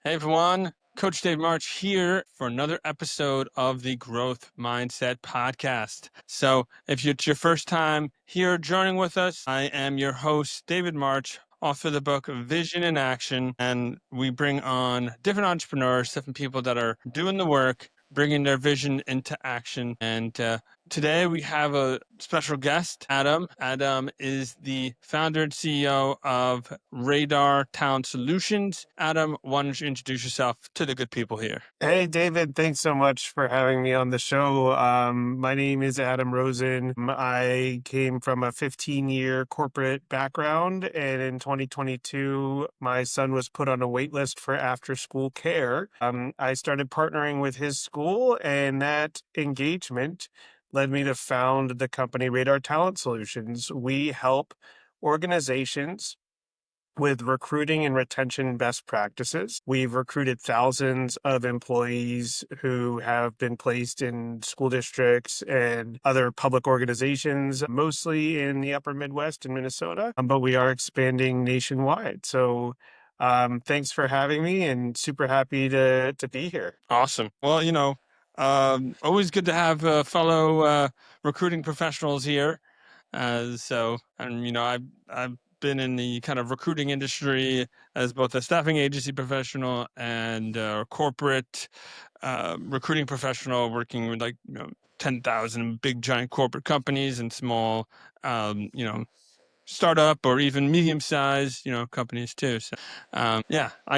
Hey everyone, Coach Dave March here for another episode of the Growth Mindset Podcast. So, if it's your first time here joining with us, I am your host, David March, author of the book Vision in Action, and we bring on different entrepreneurs, different people that are doing the work, bringing their vision into action. And today we have a special guest, Adam. Adam is the founder and CEO of Radar Talent Solutions. Adam, why don't you introduce yourself to the good people here? Hey, David, thanks so much for having me on the show. My name is Adam Rosen. I came from a 15-year corporate background, and in 2022, my son was put on a wait list for after-school care. I started partnering with his school, and that engagement led me to found the company Radar Talent Solutions. We help organizations with recruiting and retention best practices. We've recruited thousands of employees who have been placed in school districts and other public organizations, mostly in the upper Midwest and Minnesota, but we are expanding nationwide. So thanks for having me and super happy to be here. Awesome. Well, always good to have fellow recruiting professionals here. I've been in the kind of recruiting industry as both a staffing agency professional and corporate recruiting professional, working with 10,000 big giant corporate companies and small, startup or even medium-sized, companies too. So, I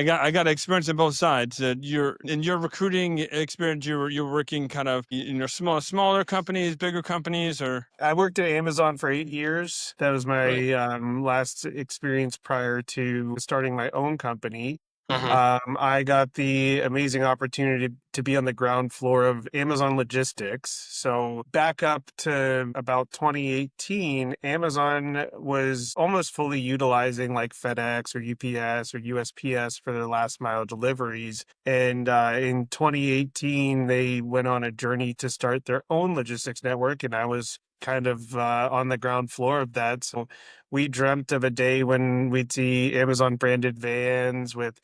got experience on both sides. In your recruiting experience, you're working kind of smaller companies, bigger companies, or I worked at Amazon for 8 years. That was really? my last experience prior to starting my own company. Uh-huh. I got the amazing opportunity to be on the ground floor of Amazon Logistics. So back up to about 2018, Amazon was almost fully utilizing like FedEx or UPS or USPS for their last mile deliveries. And in 2018, they went on a journey to start their own logistics network. And I was kind of on the ground floor of that. So we dreamt of a day when we'd see Amazon branded vans with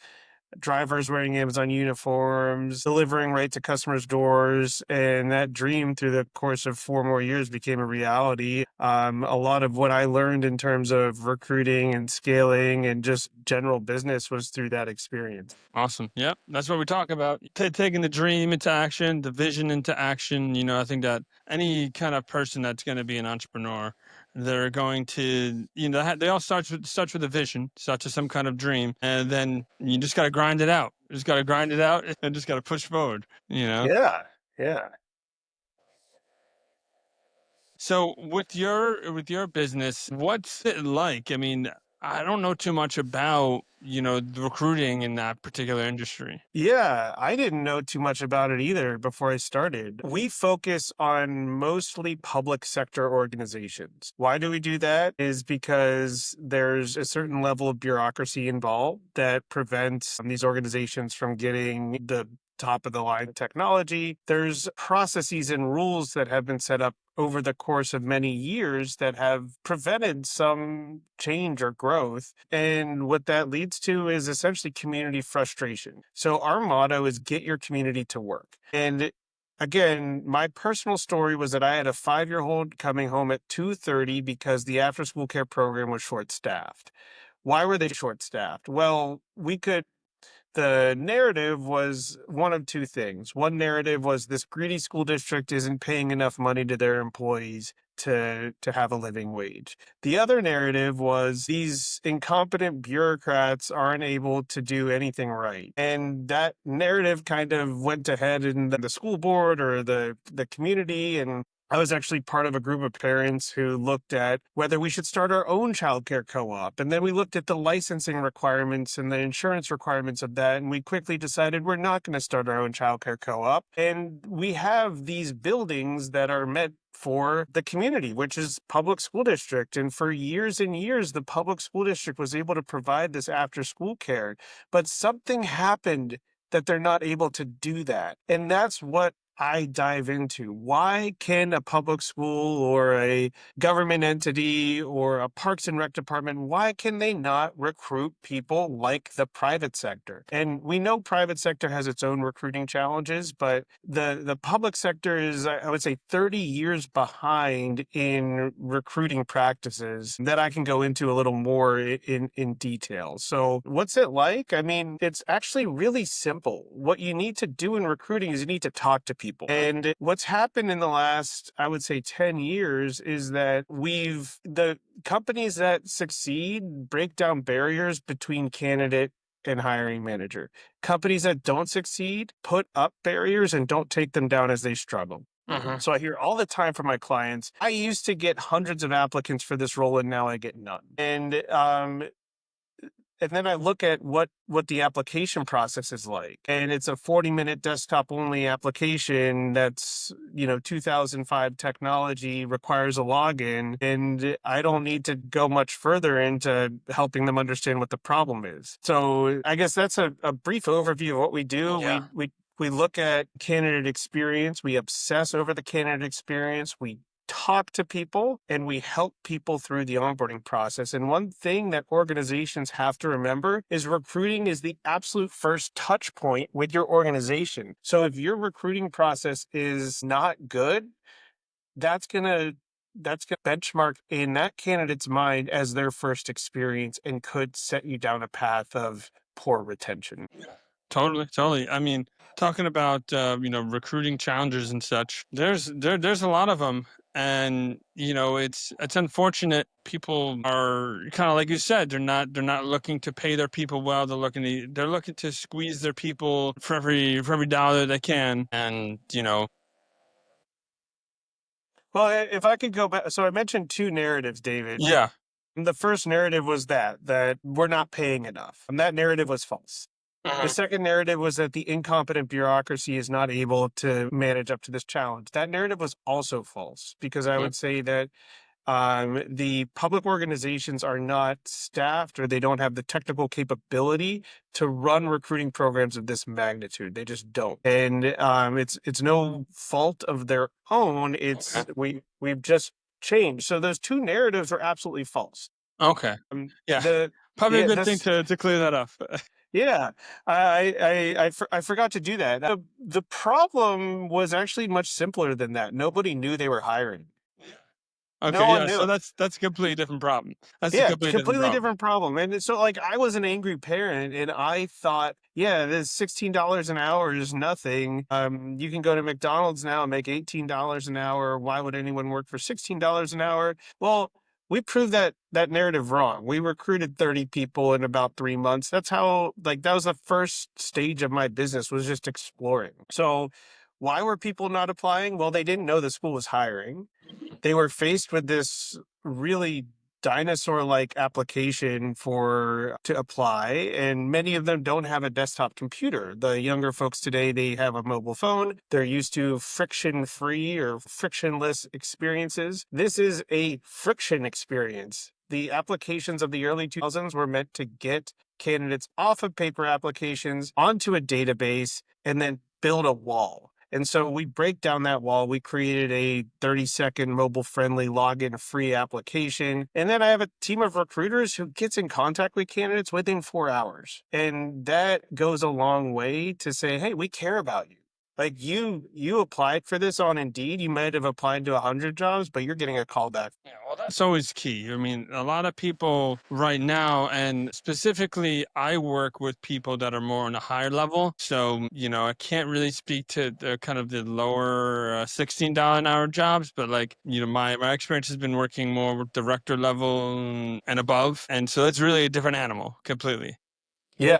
drivers wearing Amazon uniforms, delivering right to customers' doors. And that dream through the course of 4 more years became a reality. A lot of what I learned in terms of recruiting and scaling and just general business was through that experience. Awesome. Yep. That's what we talk about. Taking the dream into action, the vision into action. I think that any kind of person that's going to be an entrepreneur, they're going to, they all starts with a vision, starts with some kind of dream, and then you just got to grind it out. You just got to grind it out and just got to push forward. Yeah. Yeah. So with your business, what's it like? I mean, I don't know too much about, the recruiting in that particular industry. Yeah, I didn't know too much about it either before I started. We focus on mostly public sector organizations. Why do we do that? Is because there's a certain level of bureaucracy involved that prevents these organizations from getting the top of the line technology. There's processes and rules that have been set up over the course of many years that have prevented some change or growth. And what that leads to is essentially community frustration. So our motto is get your community to work. And again, my personal story was that I had a 5-year-old coming home at 2:30 because the after school care program was short staffed. Why were they short staffed? Well, the narrative was one of two things. One narrative was this greedy school district isn't paying enough money to their employees to have a living wage. The other narrative was these incompetent bureaucrats aren't able to do anything right. And that narrative kind of went ahead in the school board or the community, and I was actually part of a group of parents who looked at whether we should start our own childcare co-op. And then we looked at the licensing requirements and the insurance requirements of that. And we quickly decided we're not going to start our own childcare co-op. And we have these buildings that are meant for the community, which is public school district. And for years and years, the public school district was able to provide this after school care. But something happened that they're not able to do that. And that's what I dive into. Why can a public school or a government entity or a Parks and Rec department, why can they not recruit people like the private sector? And we know private sector has its own recruiting challenges, but the public sector is, I would say, 30 years behind in recruiting practices that I can go into a little more in detail. So what's it like? I mean, it's actually really simple. What you need to do in recruiting is you need to talk to people. And what's happened in the last, I would say, 10 years is that the companies that succeed break down barriers between candidate and hiring manager. Companies that don't succeed put up barriers and don't take them down as they struggle. Hmm. So I hear all the time from my clients, I used to get hundreds of applicants for this role and now I get none. And then I look at what the application process is like. And it's a 40-minute desktop only application that's, 2005 technology, requires a login. And I don't need to go much further into helping them understand what the problem is. So I guess that's a brief overview of what we do. Yeah. We look at candidate experience. We obsess over the candidate experience. We talk to people and we help people through the onboarding process. And one thing that organizations have to remember is recruiting is the absolute first touch point with your organization. So if your recruiting process is not good, that's going to benchmark in that candidate's mind as their first experience and could set you down a path of poor retention. Totally, totally. I mean, talking about recruiting challenges and such, there's a lot of them, and it's unfortunate. People are kind of like you said, they're not looking to pay their people well. They're looking to squeeze their people for every dollar they can, and Well, if I could go back, so I mentioned two narratives, David. yeah. The first narrative was that we're not paying enough, and that narrative was false. The Mhm. second narrative was that the incompetent bureaucracy is not able to manage up to this challenge. That narrative was also false because I Mhm. would say that the public organizations are not staffed or they don't have the technical capability to run recruiting programs of this magnitude. They just don't. And it's no fault of their own. Okay. We've just changed. So those two narratives are absolutely false. Okay. Yeah. The Probably a yeah, good thing this to clear that up. yeah, I forgot to do that. The problem was actually much simpler than that. Nobody knew they were hiring. Okay. No one Yeah. knew So it. that's a completely different problem. That's a Yeah, completely different completely problem. different problem. And so like I was an angry parent and I thought, yeah, this $16 an hour is nothing. You can go to McDonald's now and make $18 an hour. Why would anyone work for $16 an hour? Well, we proved that narrative wrong. We recruited 30 people in about 3 months. That's how like that was the first stage of my business was just exploring. So why were people not applying? Well, they didn't know the school was hiring. They were faced with this really dinosaur-like application for to apply, and many of them don't have a desktop computer. The younger folks today, they have a mobile phone. They're used to friction-free or frictionless experiences. This is a friction experience. The applications of the early 2000s were meant to get candidates off of paper applications onto a database and then build a wall. And so we break down that wall. We created a 30-second mobile friendly login free application. And then I have a team of recruiters who gets in contact with candidates within 4 hours. And that goes a long way to say, hey, we care about you. Like you applied for this on Indeed. You might have applied to 100 jobs, but you're getting a call back. Yeah, well, that's always key. I mean, a lot of people right now, and specifically, I work with people that are more on a higher level. So, I can't really speak to the kind of the lower $16 an hour jobs, but like, my experience has been working more with director level and above. And so it's really a different animal completely. Yeah.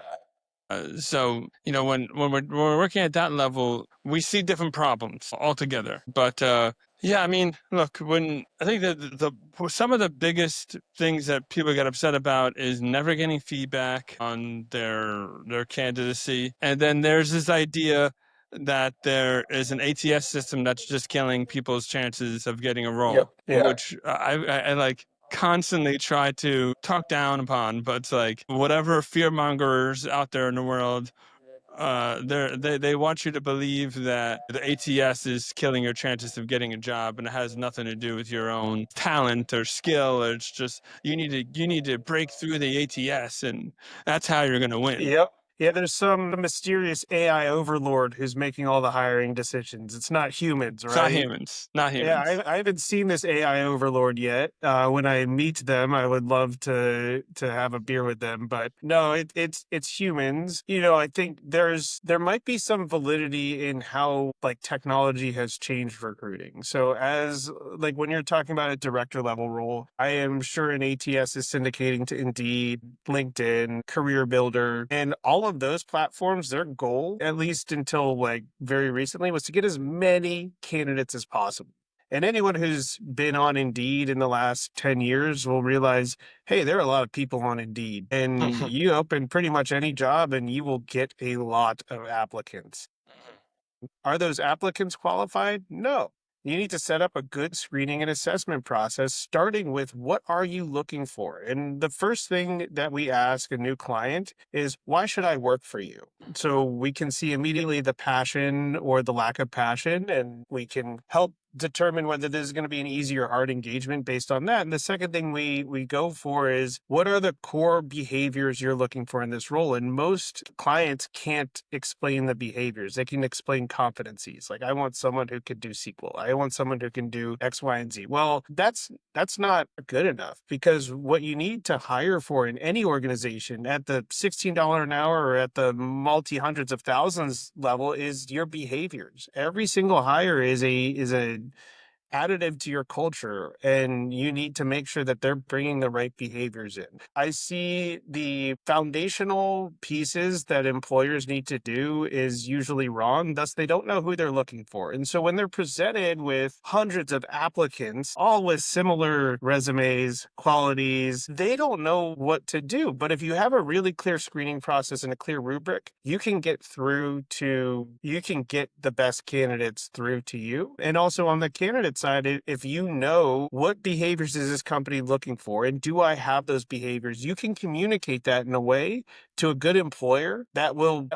So when we're working at that level, we see different problems altogether. But yeah, I mean, look, when I think that some of the biggest things that people get upset about is never getting feedback on their candidacy, and then there's this idea that there is an ATS system that's just killing people's chances of getting a Yep. role, Yeah. which I like constantly try to talk down upon, but it's like whatever fear mongers out there in the world they want you to believe that the ATS is killing your chances of getting a job, and it has nothing to do with your own talent or skill. Or it's just you need to break through the ATS, and that's how you're going to win. Yep. Yeah, there's some mysterious AI overlord who's making all the hiring decisions. It's not humans, It's not right? humans, not Yeah, humans. I haven't seen this AI overlord yet. When I meet them, I would love to have a beer with them. But no, it's humans. You know, I think there might be some validity in how like technology has changed recruiting. So as like when you're talking about a director level role, I am sure an ATS is syndicating to Indeed, LinkedIn, Career Builder, and all of those platforms. Their goal, at least until like very recently, was to get as many candidates as possible. And anyone who's been on Indeed in the last 10 years will realize, hey, there are a lot of people on Indeed. And you open pretty much any job and you will get a lot of applicants. Are those applicants qualified? No. You need to set up a good screening and assessment process, starting with what are you looking for? And the first thing that we ask a new client is, why should I work for you? So we can see immediately the passion or the lack of passion, and we can help determine whether this is going to be an easy or hard engagement based on that. And the second thing we go for is, what are the core behaviors you're looking for in this role? And most clients can't explain the behaviors. They can explain competencies. Like, I want someone who could do SQL. I want someone who can do X, Y, and Z. Well, that's not good enough, because what you need to hire for in any organization at the $16 an hour or at the multi hundreds of thousands level is your behaviors. Every single hire is a additive to your culture, and you need to make sure that they're bringing the right behaviors in. I see the foundational pieces that employers need to do is usually wrong, thus they don't know who they're looking for. And so when they're presented with hundreds of applicants, all with similar resumes, qualities, they don't know what to do. But if you have a really clear screening process and a clear rubric, you can get the best candidates through to you. And also on the candidate side, if you know what behaviors is this company looking for, and do I have those behaviors, you can communicate that in a way to a good employer that will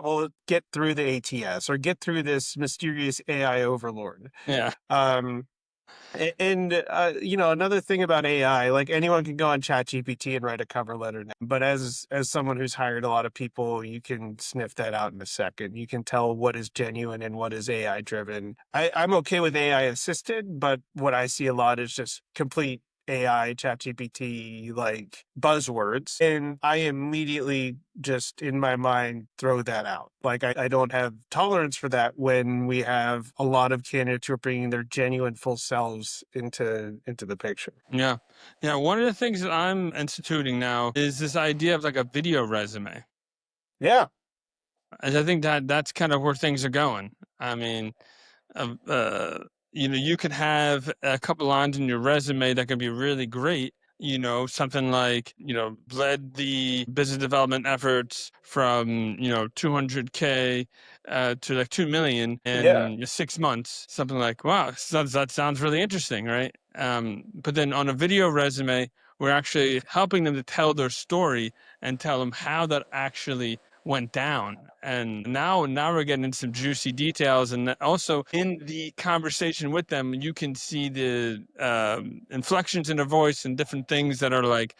get through the ATS or get through this mysterious AI overlord. Yeah. Um, you know, another thing about AI, like anyone can go on ChatGPT and write a cover letter now. But as someone who's hired a lot of people, you can sniff that out in a second. You can tell what is genuine and what is AI driven. I'm okay with AI assisted, but what I see a lot is just complete AI, ChatGPT, like buzzwords. And I immediately just in my mind throw that out. Like I don't have tolerance for that when we have a lot of candidates who are bringing their genuine full selves into the picture. Yeah. Yeah. One of the things that I'm instituting now is this idea of like a video resume. Yeah. And I think that that's kind of where things are going. I mean, um, uh, you could have a couple lines in your resume that could be really great. Something like, led the business development efforts from, 200K to like 2 million Yeah. in 6 months. Something like, wow, that sounds really interesting, right? But then on a video resume, we're actually helping them to tell their story and tell them how that actually went down. And now we're getting into some juicy details. And also in the conversation with them, you can see the inflections in their voice and different things that are like,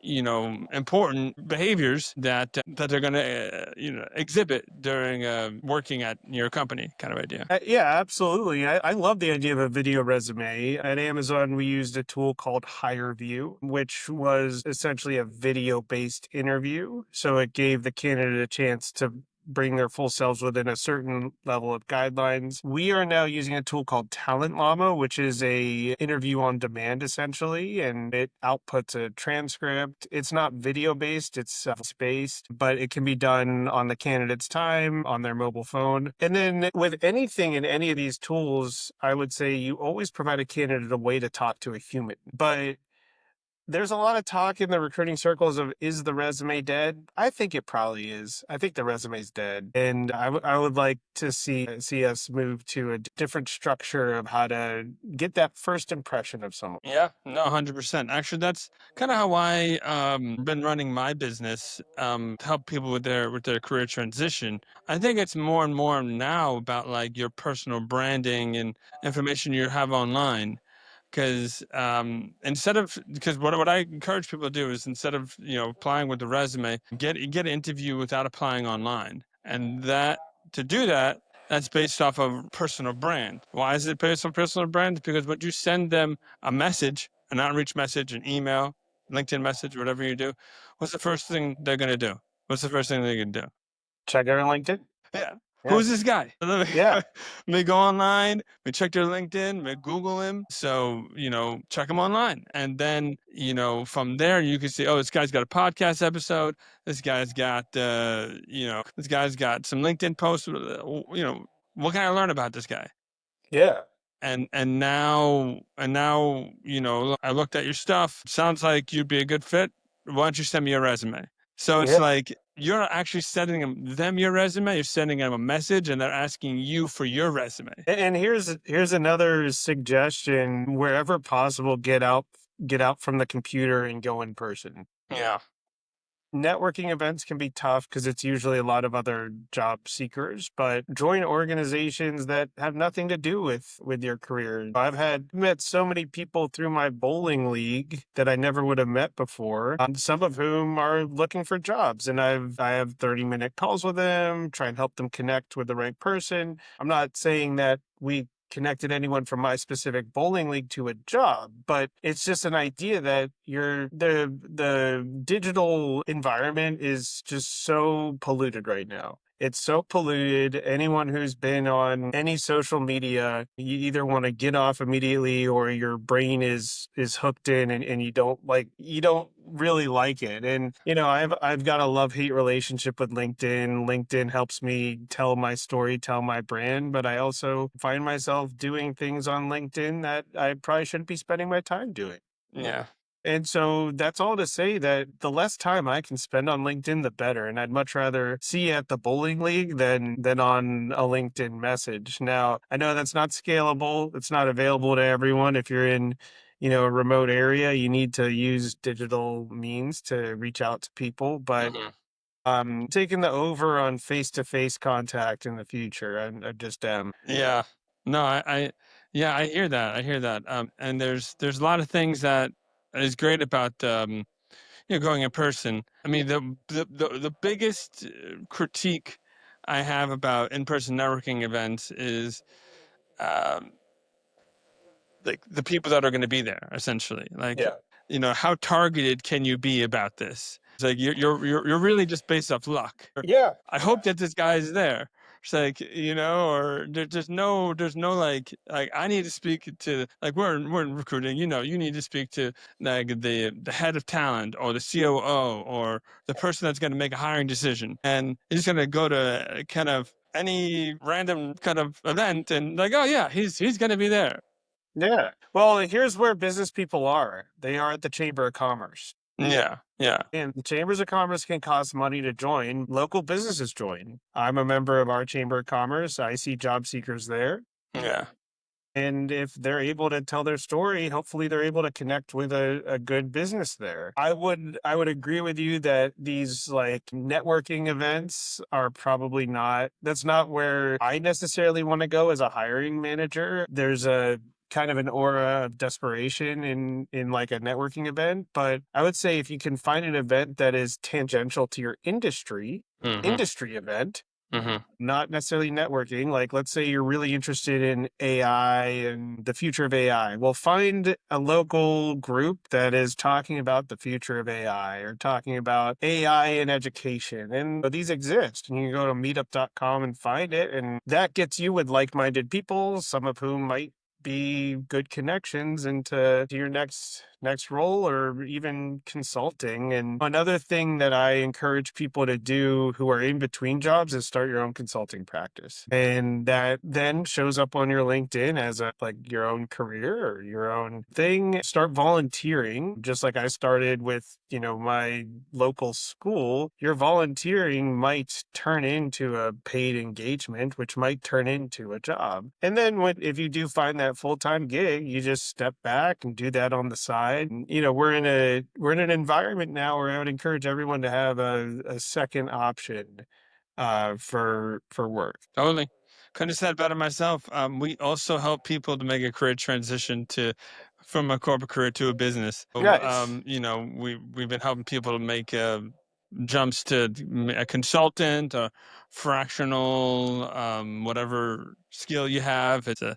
important behaviors that they're going to, exhibit during working at your company, kind of idea. Yeah, absolutely. I love the idea of a video resume. At Amazon, we used a tool called HireVue, which was essentially a video based interview. So it gave the candidate a chance to bring their full selves within a certain level of guidelines. We are now using a tool called Talent Llama, which is a interview on demand essentially, and it outputs a transcript. It's not video based, it's based, but it can be done on the candidate's time, on their mobile phone. And then with anything in any of these tools, I would say you always provide a candidate a way to talk to a human. But There's a lot of talk in the recruiting circles of, is the resume dead? I think it probably is. I think the resume's dead. And I would like to see us move to a different structure of how to get that first impression of someone. Yeah, no, 100%. Actually, that's kind of how I been running my business to help people with their career transition. I think it's more and more now about like your personal branding and information you have online. Because because what I encourage people to do is instead of applying with the resume, get an interview without applying online, and that to do that. That's based off of personal brand. Why is it based on personal brand? Because when you send them a message, an outreach message, an email, LinkedIn message, whatever you do, what's the first thing they're going to do? What's the first thing they're going to do? Check out on LinkedIn. Yeah. Yeah. Who's this guy? Yeah. Let me go online, me check their LinkedIn, me Google him. So, check him online. And then, from there you can see, oh, this guy's got a podcast episode. This guy's got this guy's got some LinkedIn posts. What can I learn about this guy? Yeah. And now, I looked at your stuff. Sounds like you'd be a good fit. Why don't you send me a resume? So it's Yeah. like you're actually sending them your resume. You're sending them a message, and they're asking you for your resume. And here's another suggestion: wherever possible, get out from the computer and go in person. Yeah. Networking events can be tough because it's usually a lot of other job seekers, but join organizations that have nothing to do with your career. I've met so many people through my bowling league that I never would have met before, some of whom are looking for jobs, and I have 30-minute calls with them, try and help them connect with the right person. I'm not saying that we connected anyone from my specific bowling league to a job, but it's just an idea that the digital environment is just so polluted right now. It's so polluted. Anyone who's been on any social media, you either want to get off immediately or your brain is hooked in and you don't really like it. And I've got a love-hate relationship with LinkedIn. LinkedIn helps me tell my story, tell my brand, but I also find myself doing things on LinkedIn that I probably shouldn't be spending my time doing. Yeah. And so that's all to say that the less time I can spend on LinkedIn, the better. And I'd much rather see you at the bowling league than on a LinkedIn message. Now, I know that's not scalable. It's not available to everyone. If you're in, a remote area, you need to use digital means to reach out to people. But Mhm. taking the over on face-to-face contact in the future. I just am. Yeah. No, yeah, I hear that. I hear that. And there's a lot of things that is great about going in person. I mean, the biggest critique I have about in-person networking events is um, like the people that are going to be there. Essentially, like Yeah. how targeted can you be about this? It's like you're really just based off luck. Yeah. I hope that this guy is there. It's like, or there's no like I need to speak to, like, we're in recruiting, you need to speak to like the head of talent or the COO or the person that's going to make a hiring decision. And he's going to go to kind of any random kind of event and like, oh yeah, he's going to be there. Yeah. Well, here's where business people are. They are at the Chamber of Commerce. Yeah. Yeah. And the chambers of commerce can cost money to join. Local businesses join. I'm a member of our chamber of commerce. I see job seekers there. Yeah. And if they're able to tell their story, hopefully they're able to connect with a good business there. I would agree with you that these like networking events are probably not, that's not where I necessarily want to go as a hiring manager. There's a kind of an aura of desperation in like a networking event, but I would say if you can find an event that is tangential to your Mm-hmm. industry event, Mm-hmm. not necessarily networking. Like, let's say you're really interested in AI and the future of AI. Well, find a local group that is talking about the future of AI or talking about AI in education. And these exist. And you can go to meetup.com and find it. And that gets you with like minded people, some of whom might be good connections into your next role or even consulting. And another thing that I encourage people to do who are in between jobs is start your own consulting practice. And that then shows up on your LinkedIn as a like your own career or your own thing. Start volunteering, just like I started with, my local school. Your volunteering might turn into a paid engagement, which might turn into a job. And then if you do find that full-time gig, you just step back and do that on the side. And, we're in an environment now where I would encourage everyone to have a second option for work. Totally. Couldn't have said it better myself. We also help people to make a career transition from a corporate career to a business. So, Nice. we've been helping people to make jumps to a consultant, a fractional, whatever skill you have. It's a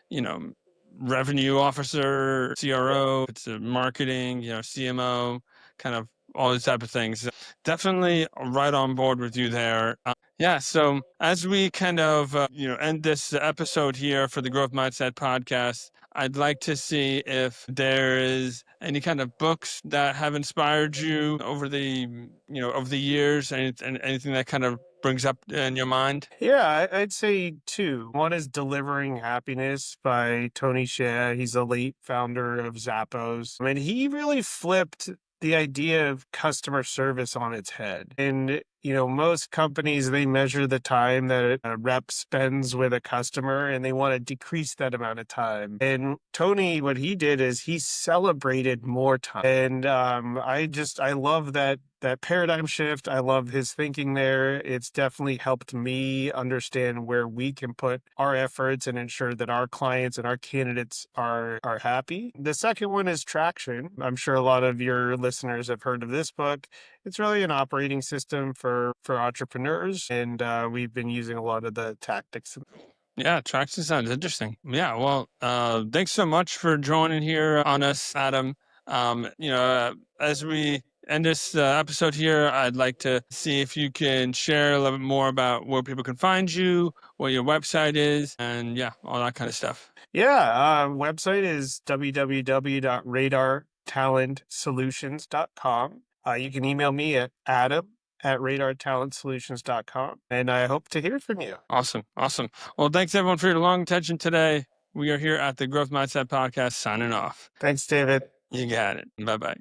you know revenue officer, CRO. It's a marketing, CMO, kind of all these type of things. Definitely right on board with you there. Yeah. So as we kind of end this episode here for the Growth Mindset podcast, I'd like to see if there is any kind of books that have inspired you over the years, and anything that kind of brings up in your mind. Yeah, I'd say two. One is Delivering Happiness by Tony Hsieh. He's a late founder of Zappos. I mean, he really flipped the idea of customer service on its head. And, most companies, they measure the time that a rep spends with a customer and they want to decrease that amount of time. And Tony, what he did is he celebrated more time. And I love that paradigm shift. I love his thinking there. It's definitely helped me understand where we can put our efforts and ensure that our clients and our candidates are happy. The second one is Traction. I'm sure a lot of your listeners have heard of this book. It's really an operating system for entrepreneurs, and we've been using a lot of the tactics. Yeah, Traction sounds interesting. Yeah, well, thanks so much for joining here on us, Adam. As we end this episode here, I'd like to see if you can share a little bit more about where people can find you, what your website is, and yeah, all that kind of stuff. Yeah, website is www.radartalentsolutions.com. You can email me at adam@radartalentsolutions.com, and I hope to hear from you. Awesome. Awesome. Well, thanks everyone for your long attention today. We are here at the Growth Mindset Podcast signing off. Thanks, David. You got it. Bye bye.